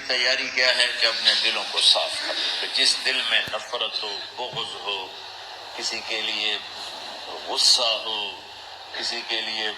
تیاری کیا ہے کہ اپنے دلوں کو صاف کر لو، کہ جس دل میں نفرت ہو، بغض ہو، کسی کے لیے غصہ ہو، کسی کے لیے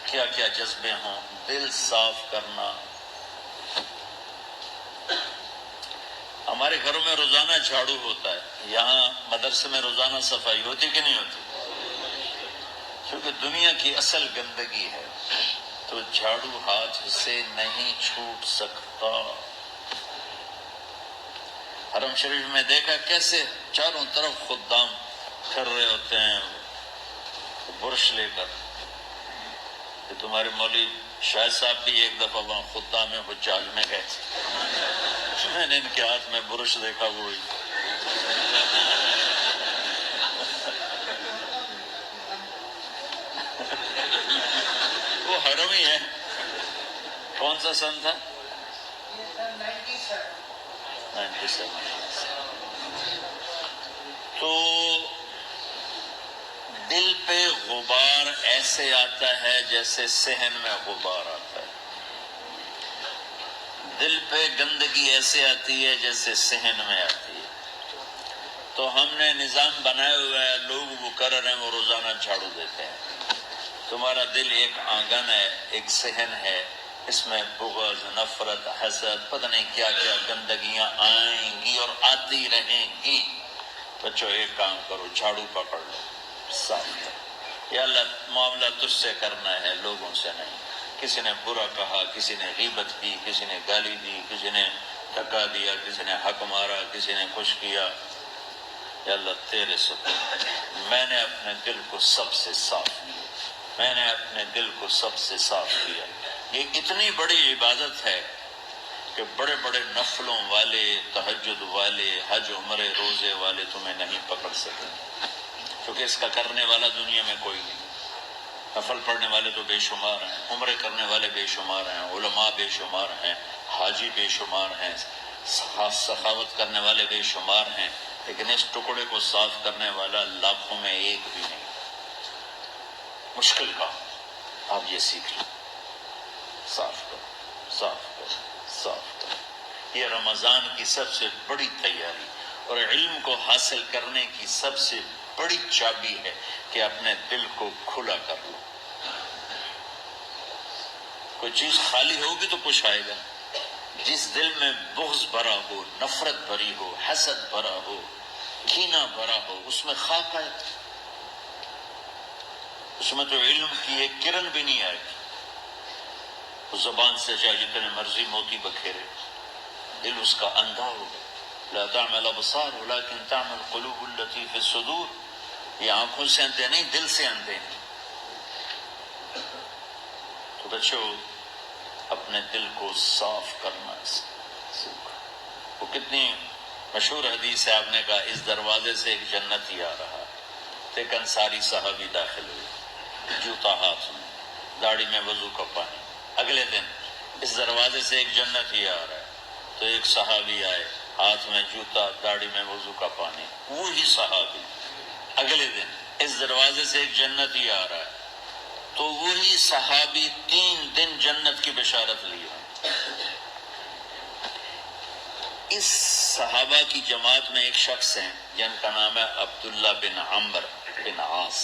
کیا کیا جذبے ہوں، دل صاف کرنا۔ ہمارے گھروں میں روزانہ جھاڑو ہوتا ہے، یہاں مدرسے میں روزانہ صفائی ہوتی کہ نہیں ہوتی؟ کیونکہ دنیا کی اصل گندگی ہے تو جھاڑو ہاتھ سے نہیں چھوٹ سکتا۔ حرم شریف میں دیکھا کیسے چاروں طرف خدام کر رہے ہوتے ہیں برش لے کر، کہ تمہارے مولوی شاہد صاحب بھی ایک دفعہ وہاں خدام حجاج میں گئے تھے، میں نے ان کے ہاتھ میں برش دیکھا، وہی وہ حرم ہی ہے۔ کون سا سن تھا؟ 97۔ تو دل پہ غبار ایسے آتا ہے جیسے صحن میں غبار آتا ہے، دل پہ گندگی ایسے آتی ہے جیسے صحن میں آتی ہے۔ تو ہم نے نظام بنایا ہوا ہے، لوگ وہ کر رہے ہیں، وہ روزانہ جھاڑو دیتے ہیں۔ تمہارا دل ایک آنگن ہے، ایک صحن ہے، اس میں بغض، نفرت، حسد، پتہ نہیں کیا کیا گندگیاں آئیں گی اور آتی رہیں گی۔ بچوں ایک کام کرو، جھاڑو پکڑ لو، صاف کرو۔ یا اللہ معاملہ تجھ سے کرنا ہے، لوگوں سے نہیں۔ کسی نے برا کہا، کسی نے غیبت کی، کسی نے گالی دی، کسی نے دھکا دیا، کسی نے حق مارا، کسی نے کچھ کیا، یا اللہ تیرے سپرد میں نے اپنے دل کو سب سے صاف کیا، میں نے اپنے دل کو سب سے صاف کیا۔ یہ اتنی بڑی عبادت ہے کہ بڑے بڑے نفلوں والے، تہجد والے، حج عمرے روزے والے تمہیں نہیں پکڑ سکیں، کیونکہ اس کا کرنے والا دنیا میں کوئی نہیں۔ نفل پڑھنے والے تو بے شمار ہیں، عمرے کرنے والے بے شمار ہیں، علماء بے شمار ہیں، حاجی بے شمار ہیں، سخاوت کرنے والے بے شمار ہیں، لیکن اس ٹکڑے کو صاف کرنے والا لاکھوں میں ایک بھی نہیں۔ مشکل کام، آپ یہ سیکھ لیں، صاف کرو، صاف کرو، صاف کرو۔ یہ رمضان کی سب سے بڑی تیاری اور علم کو حاصل کرنے کی سب سے بڑی چابی ہے کہ اپنے دل کو کھلا کر لو۔ کوئی چیز خالی ہوگی تو کچھ آئے گا۔ جس دل میں بغض بھرا ہو، نفرت بھری ہو، حسد بھرا ہو، کینہ بھرا ہو، اس میں خاک آئے، اس میں تو علم کی ایک کرن بھی نہیں آئے گی۔ اس زبان سے چاہے جتنے مرضی موتی بکھیرے، دل اس کا اندھا ہوگا۔ لا تعمل ابصار ولكن تعمل قلوب التي في الصدور۔ یہ آنکھوں سے اندھے نہیں، دل سے اندھے ہیں۔ تو بچوں اپنے دل کو صاف کرنا سیکھو۔ وہ کتنی مشہور حدیث ہے، آپ نے کہا اس دروازے سے ایک جنتی آ رہا، تو ایک انصاری صحابی داخل ہوئے، جوتا ہاتھ میں، داڑھی میں وضو کا پانی۔ اگلے دن اس دروازے سے ایک جنتی آ رہا ہے، تو ایک صحابی آئے، ہاتھ میں جوتا، داڑھی میں وضو کا پانی، وہی صحابی۔ اگلے دن اس دروازے سے ایک جنتی آ رہا ہے، تو وہی صحابی 3 دن جنت کی بشارت لیے۔ اس صحابہ کی جماعت میں ایک شخص ہیں جن کا نام ہے عبداللہ بن عمرو بن عاص۔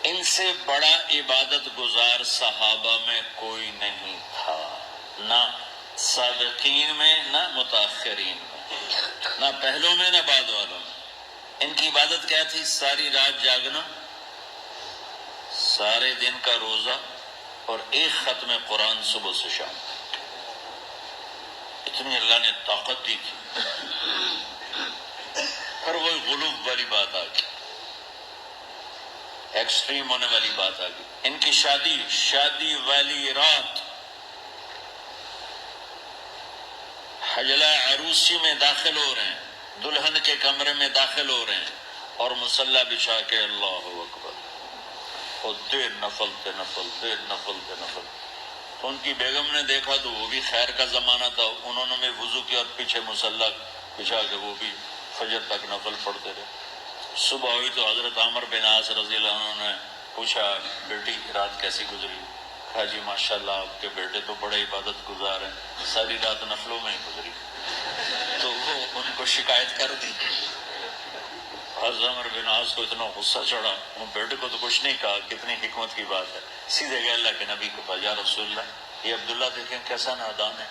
ان سے بڑا عبادت گزار صحابہ میں کوئی نہیں تھا، نہ سابقین میں، نہ متاخرین میں، نہ پہلوں میں، نہ بعد والوں میں۔ ان کی عبادت کیا تھی؟ ساری رات جاگنا، سارے دن کا روزہ، اور ایک ختم قرآن صبح سے شام۔ اتنی اللہ نے طاقت دی تھی، پر وہی غلوب والی بات آ گئی، ایکسٹریم ہونے والی بات آ گئی۔ ان کی شادی والی رات حجلہ عروسی میں داخل ہو رہے ہیں، دلہن کے کمرے میں داخل ہو رہے ہیں، اور مصلی بچھا کے اللہ اکبر، اور دیر نفل تے نفل، دیر نفل تے نفل۔ تو ان کی بیگم نے دیکھا تو وہ بھی خیر کا زمانہ تھا، انہوں نے بھی وضو کیا اور پیچھے مصلی بچھا کے وہ بھی فجر تک نفل پڑھتے رہے۔ صبح ہوئی تو حضرت عمرو بن عاص رضی اللہ عنہ نے پوچھا، بیٹی رات کیسی گزری؟ کہا جی ماشاءاللہ آپ کے بیٹے تو بڑے عبادت گزار ہیں، ساری رات نفلوں میں ہی گزری۔ تو وہ ان کو شکایت کر دی۔ حضرت عمر بن عاص کو اتنا غصہ چڑھا، وہ بیٹے کو تو کچھ نہیں کہا، کتنی حکمت کی بات ہے، سیدھے گئے اللہ کے نبی کے پاس، یا رسول اللہ یہ عبداللہ دیکھیں کیسا نادان ہے،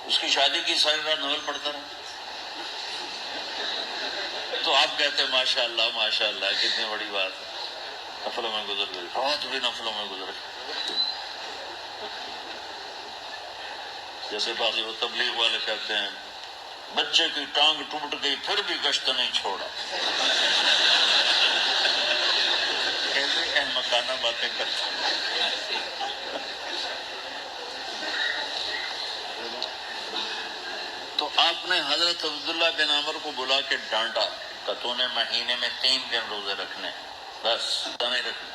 اس کی شادی کی ساری رات نفل پڑھتا رہا۔ تو آپ کہتے ہیں ماشاءاللہ ماشاءاللہ کتنی بڑی بات ہے، نفلوں میں گزر گئی، رات بھی نفلوں میں گزر گئی۔ جیسے بعض وہ تبلیغ والے کہتے ہیں بچے کی ٹانگ ٹوٹ گئی پھر بھی گشت نہیں چھوڑا، کیسے احمقانہ باتیں کرتے ہیں۔ تو آپ نے حضرت عبداللہ بن عمر کو بلا کے ڈانٹا کہ تو نے مہینے میں 3 دن روزے رکھنے، بس نہیں رکھنے،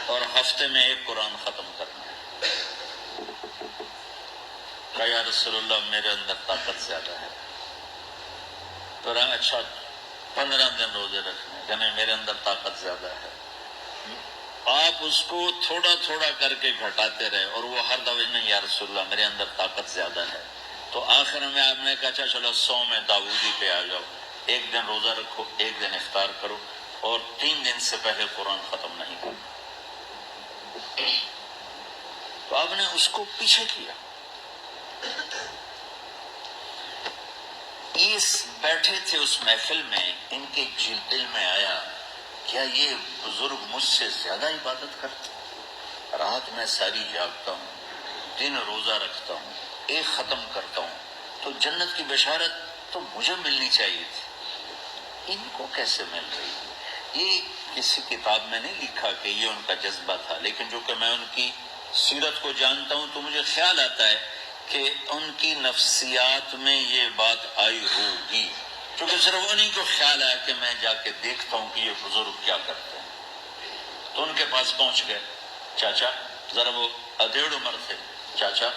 اور ہفتے میں 1 قرآن ختم کرنا۔ کہا یا رسول اللہ میرے اندر طاقت زیادہ ہے۔ تو اچھا 15 دن روزے رکھنے، کہنے میرے اندر طاقت زیادہ ہے۔ آپ اس کو تھوڑا تھوڑا کر کے گھٹاتے رہے، اور وہ ہر دفعہ نہیں یا رسول اللہ میرے اندر طاقت زیادہ ہے۔ تو آخر میں آپ نے کہا اچھا چلو 100 میں داؤدی پہ آ جاؤ، 1 دن روزہ رکھو، 1 دن افطار کرو، اور 3 دن سے پہلے قرآن ختم نہیں کرنا۔ تو آپ نے اس کو پیچھے کیا۔ بیٹھے تھے اس محفل میں، ان کے دل میں آیا کیا یہ بزرگ مجھ سے زیادہ عبادت کرتے؟ رات میں ساری جاگتا ہوں، دن روزہ رکھتا ہوں، 1 ختم کرتا ہوں، تو جنت کی بشارت تو مجھے ملنی چاہیے تھی، ان کو کیسے مل رہی؟ یہ کسی کتاب میں نہیں لکھا کہ یہ ان کا جذبہ تھا، لیکن جو کہ میں ان کی سیرت کو جانتا ہوں تو مجھے خیال آتا ہے کہ ان کی نفسیات میں یہ بات آئی ہوگی، کیونکہ صرف انہیں کو خیال آیا کہ میں جا کے دیکھتا ہوں کہ یہ بزرگ کیا کرتے ہیں۔ تو ان کے پاس پہنچ گئے، چاچا ذرا، وہ ادھیڑ عمر تھے، چاچا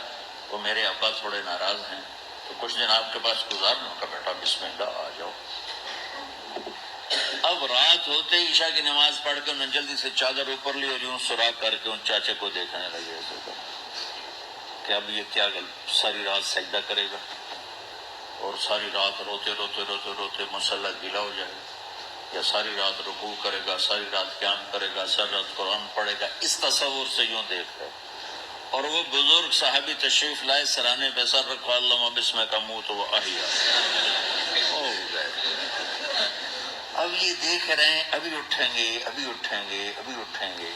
وہ میرے ابا تھوڑے ناراض ہیں، تو کچھ دن آپ کے پاس گزارنا کا، بیٹا بسم اللہ آ جاؤ۔ اب رات ہوتے ہی عشاء کی نماز پڑھ کے انہوں نے جلدی سے چادر اوپر لی اور یوں سراغ کر کے ان چاچے کو دیکھنے لگے ایسے کہ اب یہ کیا ساری رات سجدہ کرے گا، اور ساری رات روتے روتے روتے روتے مصلی گیلا ہو جائے گا، یا ساری رات رکوع کرے گا، ساری رات قیام کرے گا، ساری رات قرآن پڑھے گا، اس تصور سے یوں دیکھ رہے۔ اور وہ بزرگ صحابی تشریف لائے، سرانے پہ سر رکھا، اللہم بسم کا منہ تو وہ احیا ہو گئے۔ اب یہ دیکھ رہے ہیں ابھی اٹھیں گے، ابھی اٹھیں گے، ابھی اٹھیں گے،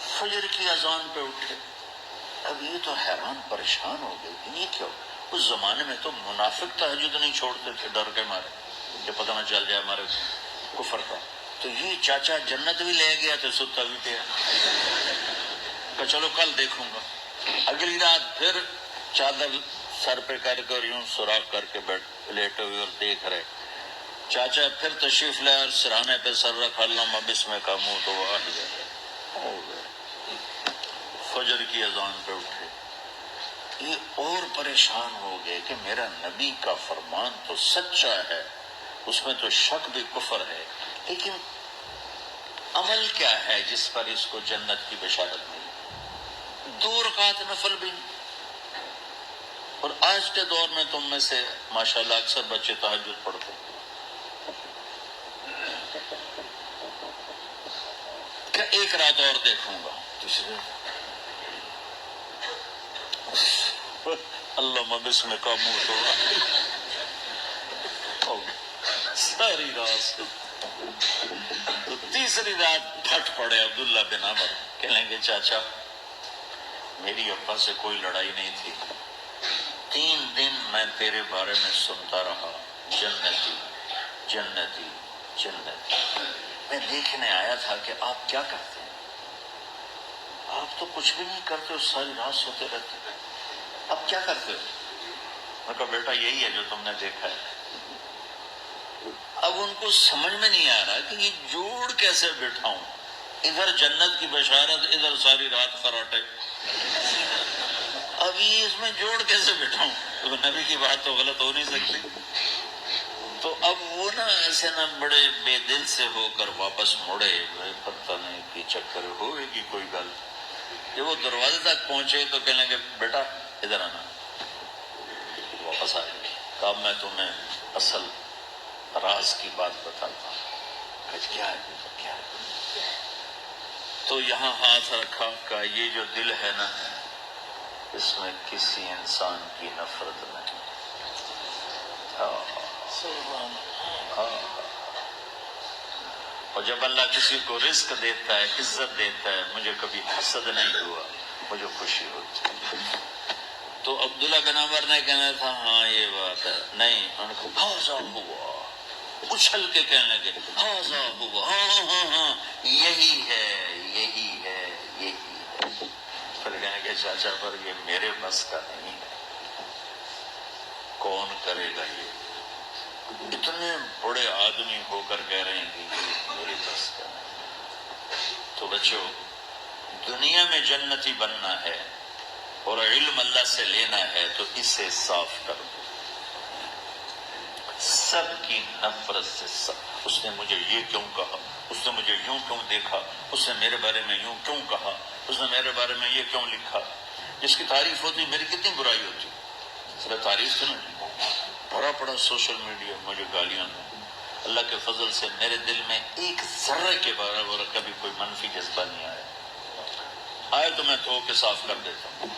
فجر کی اذان پہ اٹھے۔ اب یہ تو حیران پریشان ہو گئے کہ یہ کیوں؟ اس زمانے میں تو منافق تہجد نہیں چھوڑتے تھے ڈر کے مارے کہ پتہ نہ چل جائے ہمارے کفر کا۔ تو یہ چاچا جنت بھی لے گیا تو ستا بھی پیا کہ چلو کل دیکھوں گا۔ اگلی رات پھر چادر سر پہ کر کے اور یوں سراغ کر کے لیٹے ہوئے اور دیکھ رہے۔ چاچا پھر تشریف لائے اور سرانے پہ سر رکھا، اللہم بسم کا منہ تو وہ ہو گئے۔ فجر کی اذان پہ اٹھے، یہ اور پریشان ہو گئے کہ میرا نبی کا فرمان تو سچا ہے، اس میں تو شک بھی کفر ہے، لیکن عمل کیا ہے جس پر اس کو جنت کی بشارت ملی؟ 2 رکعت نفل بھی نہیں۔ اور آج کے دور میں تم میں سے ماشاءاللہ اکثر بچے تہجد پڑھتے ہیں، کہ 1 رات اور دیکھوں گا، دوسرے اللہ بسم کا منہ تو ساری رات۔ تو تیسری رات پھٹ پڑے عبداللہ بن عمر، کہنے گے چاچا میری ابا سے کوئی لڑائی نہیں تھی، 3 دن میں تیرے بارے میں سنتا رہا، جنتی جنتی جنتی۔ میں دیکھنے آیا تھا کہ آپ کیا کرتے ہیں، آپ تو کچھ بھی نہیں کرتے ہو، ساری رات سوتے رہتے، اب کیا کرتے ہو؟ میں کہا بیٹا یہی ہے جو تم نے دیکھا ہے۔ اب ان کو سمجھ میں نہیں آ رہا کہ یہ جوڑ کیسے بٹھاؤں، ادھر جنت کی بشارت، ادھر ساری رات خراٹے، اب یہ اس میں جوڑ کیسے بٹھاؤں؟ تو نبی کی بات تو غلط ہو نہیں سکتی۔ تو اب وہ نا ایسے نہ بڑے بے دل سے ہو کر واپس مڑے، پتہ نہیں کہ چکر ہوئے گی کوئی گل۔ جب وہ دروازے تک پہنچے تو کہنے لگے بیٹا ادھر آنا، واپس آ گئے۔ کہا میں تمہیں اصل راز کی بات بتاتا ہوں۔ کہا کیا ہے کیا ہے؟ تو یہاں ہاتھ رکھا، کہا یہ جو دل ہے نا اس میں کسی انسان کی نفرت نہیں۔ اور جب اللہ کسی کو رزق دیتا ہے، عزت دیتا ہے، مجھے کبھی حسد نہیں ہوا، مجھے خوشی ہوتی۔ تو عبداللہ بن عمر نے کہنا تھا ہاں یہ بات ہے، نہیں، ان کو ہاذا ہوا، اچھل کے کہنے لگے ہاذا ہوا، ہاں ہاں ہاں یہی ہے یہی ہے یہی ہے۔ پھر کہیں گے چاچا پر یہ میرے بس کا نہیں ہے، کون کرے گا یہ؟ اتنے بڑے آدمی ہو کر کہہ رہے ہیں کہ یہ میرے بس کا نہیں۔ تو بچوں، دنیا میں جنتی بننا ہے اور علم اللہ سے لینا ہے تو اسے صاف کر دو، سب کی نفرت سے۔ سب، اس نے مجھے یہ کیوں کہا، اس نے مجھے یوں کیوں دیکھا، اس نے میرے بارے میں یوں کیوں کہا، اس نے میرے بارے میں یہ کیوں لکھا۔ جس کی تعریف ہوتی میری کتنی برائی ہوتی، صرف تعریف تو نہیں، بڑا پڑا سوشل میڈیا مجھے گالیاں دیں۔ اللہ کے فضل سے میرے دل میں ایک ذرے کے برابر کبھی کوئی منفی جذبہ نہیں آیا، آئے تو میں دھو کے صاف کر دیتا ہوں۔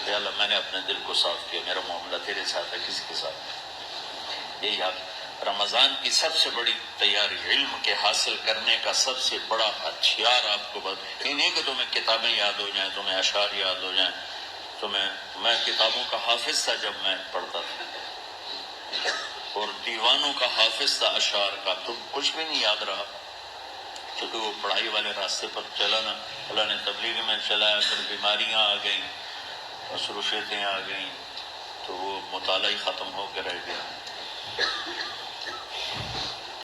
یا اللہ میں نے اپنے دل کو صاف کیا، میرا معاملہ تیرے ساتھ ہے، کسی کے ساتھ نہیں۔ یہی آپ رمضان کی سب سے بڑی تیاری، علم کے حاصل کرنے کا سب سے بڑا ہتھیار آپ کو یہ نہیں کہ تمہیں کتابیں یاد ہو جائیں، تمہیں اشعار یاد ہو جائیں، میں کتابوں کا حافظ تھا جب میں پڑھتا تھا، اور دیوانوں کا حافظ تھا اشعار کا، تو کچھ بھی نہیں یاد رہا، کیونکہ وہ پڑھائی والے راستے پر چلا نا، اللہ نے تبلیغ میں چلایا، پھر بیماریاں آ گئیں، مصروفیتیں آ گئیں، تو وہ مطالعہ ہی ختم ہو کے رہ گیا۔